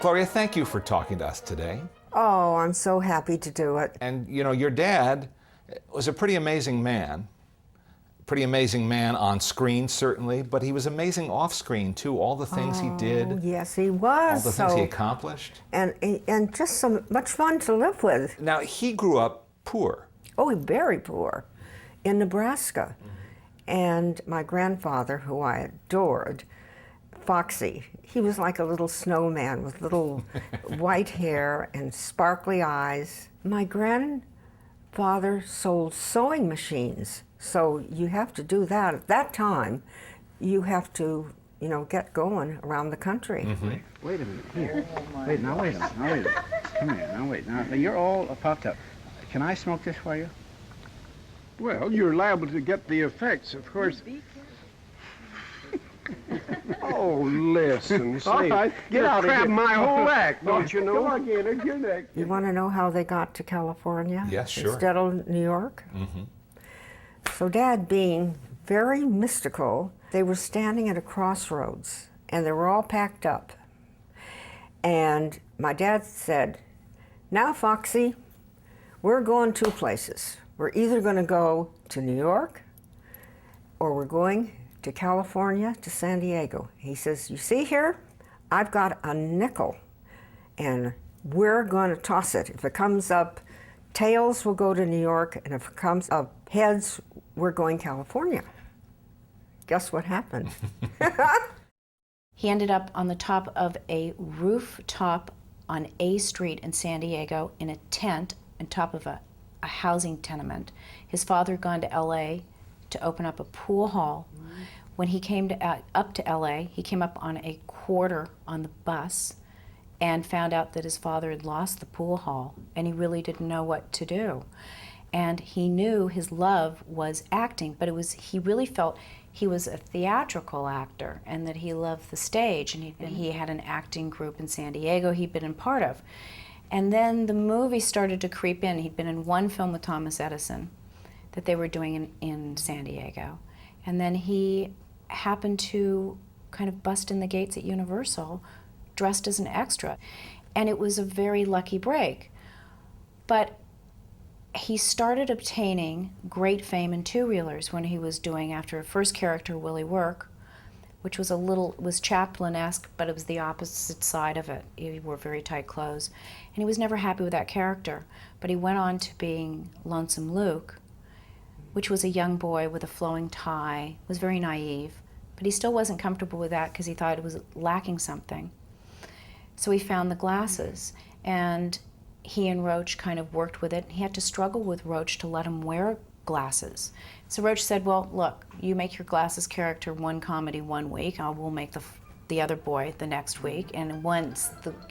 Gloria, thank you for talking to us today. Oh, I'm so happy to do it. And you know, your dad was a pretty amazing man. Pretty amazing man on screen, certainly, but he was amazing off screen, too. All the things he did. Yes, he was. All the things he accomplished. And just so much fun to live with. Now, he grew up poor. Oh, very poor, in Nebraska. And my grandfather, who I adored, Foxy, he was like a little snowman with little white hair and sparkly eyes. My grandfather sold sewing machines, so you have to do that. At that time, you have to, you know, get going around the country. Wait a minute. Here. Wait, now wait a minute. Now wait a minute. Come here. Now wait. Now you're all puffed up. Can I smoke this for you? Well, you're liable to get the effects, of course. Oh, listen, say, All right, get out of here. my whole act, don't you know? Come on, Gator, you're next. You want to know how they got to California? Yes, sure. Instead of New York? So Dad, being very mystical, they were standing at a crossroads, and they were all packed up. And my dad said, "Now, Foxy, we're going two places. We're either going to go to New York, or we're going to California, to San Diego." He says, "You see here, I've got a nickel, and we're going to toss it. If it comes up tails, we'll go to New York, and if it comes up heads, we're going California." Guess what happened? He ended up on the top of a rooftop on A Street in San Diego in a tent on top of a housing tenement. His father had gone to LA to open up a pool hall. When he came up to LA, he came up on a quarter on the bus and found out that his father had lost the pool hall, and he really didn't know what to do. And he knew his love was acting, but he really felt he was a theatrical actor and that he loved the stage, and he had an acting group in San Diego he'd been a part of. And then the movie started to creep in. He'd been in one film with Thomas Edison that they were doing in San Diego. And then he happened to kind of bust in the gates at Universal dressed as an extra. And it was a very lucky break. But he started obtaining great fame in two-reelers when he was doing, after a first character, Willie Work, which was was Chaplin-esque, but it was the opposite side of it. He wore very tight clothes. And he was never happy with that character. But he went on to being Lonesome Luke, which was a young boy with a flowing tie, was very naive, but he still wasn't comfortable with that because he thought it was lacking something. So he found the glasses, and he and Roach kind of worked with it. He had to struggle with Roach to let him wear glasses. So Roach said, "Well, look, you make your glasses character one comedy one week, I will make the other boy the next week." And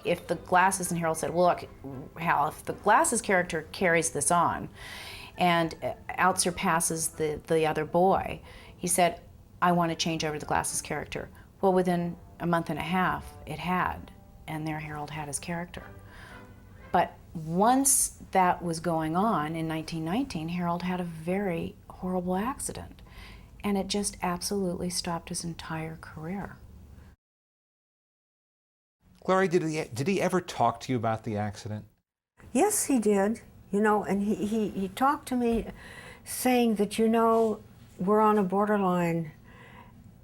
if the glasses, and Harold said, "Well, look, Hal, if the glasses character carries this on and outsurpasses the other boy," he said, "I want to change over the glasses character." Well, within a month and a half, it had, and there Harold had his character. But once that was going on in 1919, Harold had a very horrible accident, and it just absolutely stopped his entire career. Gloria, did he ever talk to you about the accident? Yes, he did. You know, and he talked to me saying that, you know, we're on a borderline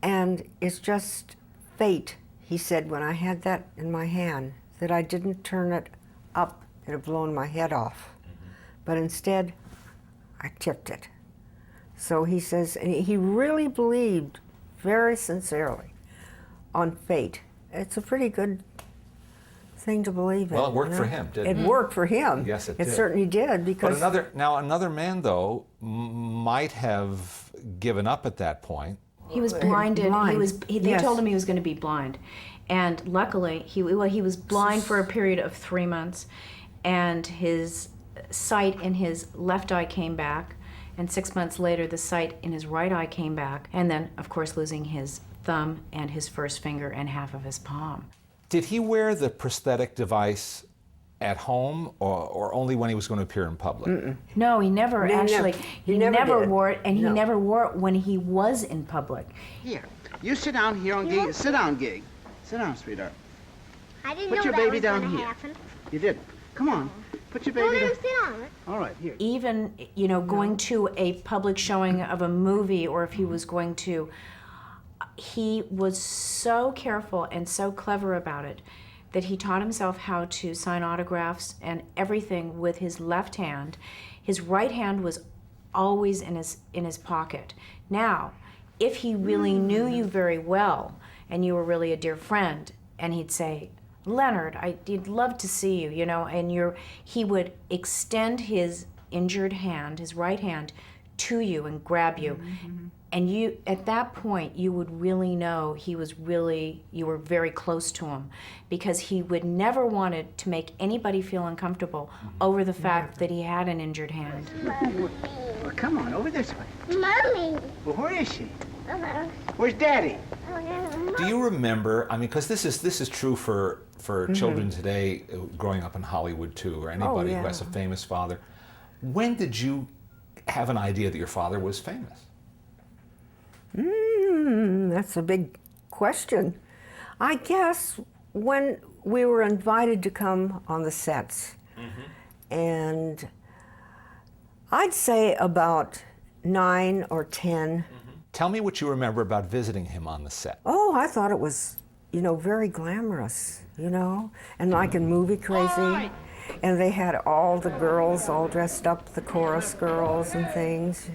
and it's just fate. He said, when I had that in my hand, that I didn't turn it up, it had blown my head off. But instead, I tipped it. So he says, and he really believed very sincerely on fate. It's a pretty good thing to believe in. Well, it worked for him, didn't it? It worked for him. Yes, it did. It certainly did, because... But another man, though, might have given up at that point. He was blinded. Blind. They told him he was going to be blind. And luckily, he was blind for a period of 3 months, and his sight in his left eye came back, and 6 months later, the sight in his right eye came back, and then, of course, losing his thumb and his first finger and half of his palm. Did he wear the prosthetic device at home, or only when he was going to appear in public? Mm-mm. No, he never actually. He never wore it, and he No. never wore it when he was in public. Here, you sit down here on Gig. Sit down, Gig. Sit down, sweetheart. I didn't Put know your that baby was down gonna here. happen. You didn't. Come on. Put your Well, baby let down. him sit on it. All right, here. Even, you know, going to a public showing of a movie, or if he was going to, he was so careful and so clever about it that he taught himself how to sign autographs and everything with his left hand. His right hand was always in his pocket. Now, if he really knew you very well and you were really a dear friend, and he'd say, Leonard, I'd love to see you, you know, and he would extend his injured hand, his right hand, to you and grab you. And you, at that point, you would really know you were very close to him, because he would never wanted to make anybody feel uncomfortable over the fact that he had an injured hand. Well, come on, over this way. Mommy. Well, where is she? Where's Daddy? Do you remember, I mean, because this is true for children today growing up in Hollywood too, or anybody who has a famous father. When did you have an idea that your father was famous? That's a big question. I guess when we were invited to come on the sets, and I'd say about 9 or 10. Tell me what you remember about visiting him on the set. Oh, I thought it was, you know, very glamorous, you know, and like in Movie Crazy. And they had all the girls all dressed up, the chorus girls and things.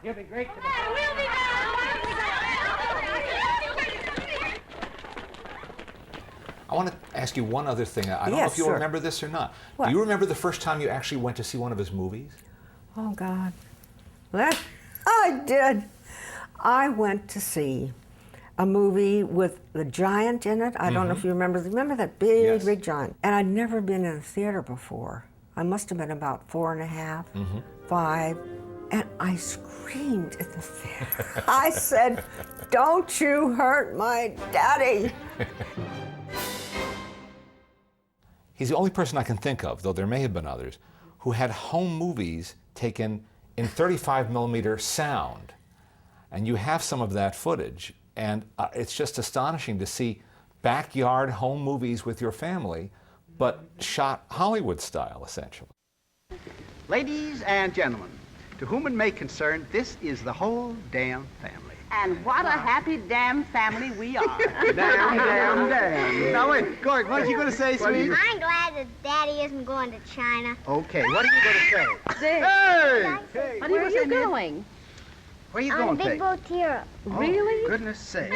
You'll be great today. I want to ask you one other thing. I don't know Yes, if you'll sure. remember this or not. What? Do you remember the first time you actually went to see one of his movies? Oh, God. That I did. I went to see a movie with the giant in it. I don't know if you remember. Remember that big, Yes. big giant? And I'd never been in a theater before. I must have been about 4 and a half, 5. And I screamed at the theater. I said, "Don't you hurt my daddy." He's the only person I can think of, though there may have been others, who had home movies taken in 35 millimeter sound. And you have some of that footage. And it's just astonishing to see backyard home movies with your family, but shot Hollywood style, essentially. Ladies and gentlemen, to whom it may concern, this is the whole damn family. And what a happy damn family we are. Damn. Now wait, Gord, what are you going to say, sweetie? I'm glad that Daddy isn't going to China. Okay, what are you going to say? Dick, Hey! where are you going? Where are you On going, Big Peg? Boat Tira. Oh, goodness sake.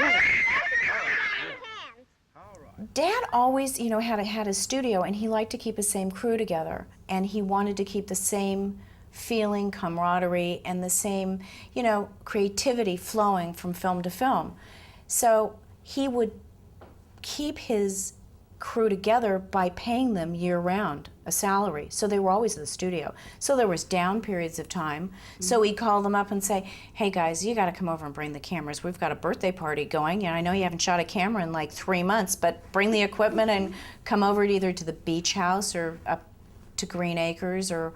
Dad always, you know, had a studio, and he liked to keep the same crew together, and he wanted to keep the same feeling, camaraderie, and the same, you know, creativity flowing from film to film. So he would keep his crew together by paying them year-round a salary. So they were always in the studio. So there was down periods of time. So he'd call them up and say, "Hey guys, you got to come over and bring the cameras. We've got a birthday party going. And I know you haven't shot a camera in like 3 months, but bring the equipment and come over either to the beach house or up to Green Acres or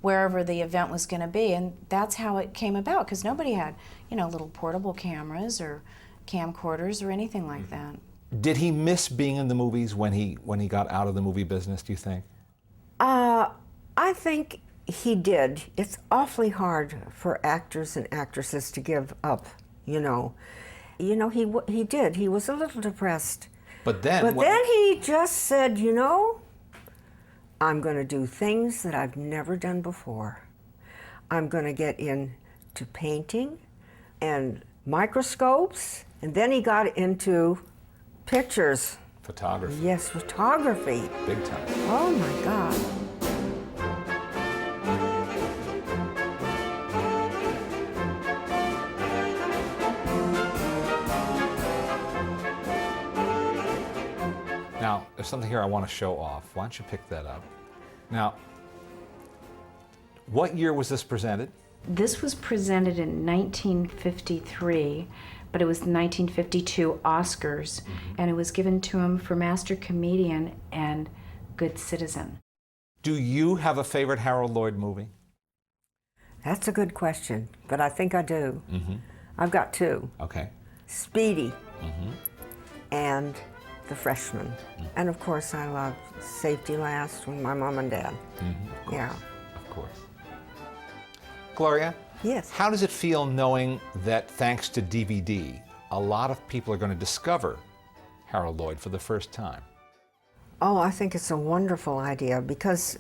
wherever the event was going to be." And that's how it came about, because nobody had, you know, little portable cameras or camcorders or anything like that. Did he miss being in the movies when he got out of the movie business, do you think? I think he did. It's awfully hard for actors and actresses to give up, you know. You know, he did. He was a little depressed. But then... But then he just said, you know, I'm going to do things that I've never done before. I'm going to get into painting and microscopes, and then he got into pictures. Photography. Yes, photography. Big time. Oh my God. Now, there's something here I want to show off. Why don't you pick that up? Now, what year was this presented? This was presented in 1953, but it was the 1952 Oscars, and it was given to him for Master Comedian and Good Citizen. Do you have a favorite Harold Lloyd movie? That's a good question, but I think I do. I've got 2. Okay. Speedy, and the freshman. And of course, I loved Safety Last with my mom and dad. Yeah. Of course. Gloria? Yes. How does it feel knowing that thanks to DVD, a lot of people are going to discover Harold Lloyd for the first time? Oh, I think it's a wonderful idea because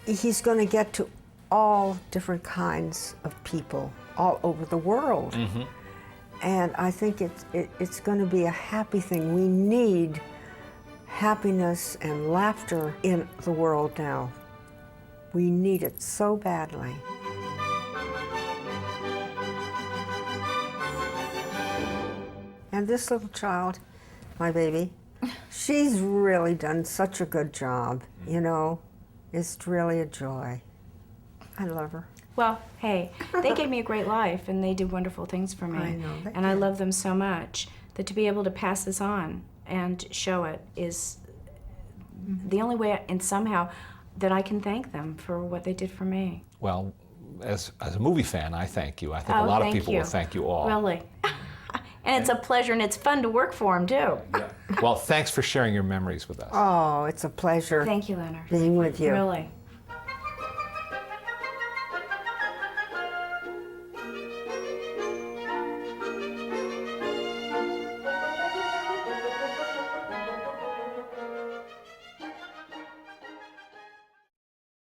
he's going to get to all different kinds of people all over the world. And I think it's going to be a happy thing. We need happiness and laughter in the world now. We need it so badly. And this little child, my baby, she's really done such a good job, you know. It's really a joy. I love her. Well, hey, they gave me a great life, and they did wonderful things for me. I know they and I did. love them so much that to be able to pass this on and show it is the only way, and somehow, that I can thank them for what they did for me. Well, as a movie fan, I thank you. I think a Oh, lot of thank people you. will thank you all. Really. And it's a pleasure, and it's fun to work for them, too. Well, thanks for sharing your memories with us. Oh, it's a pleasure Thank you, Leonard. being with you. Really.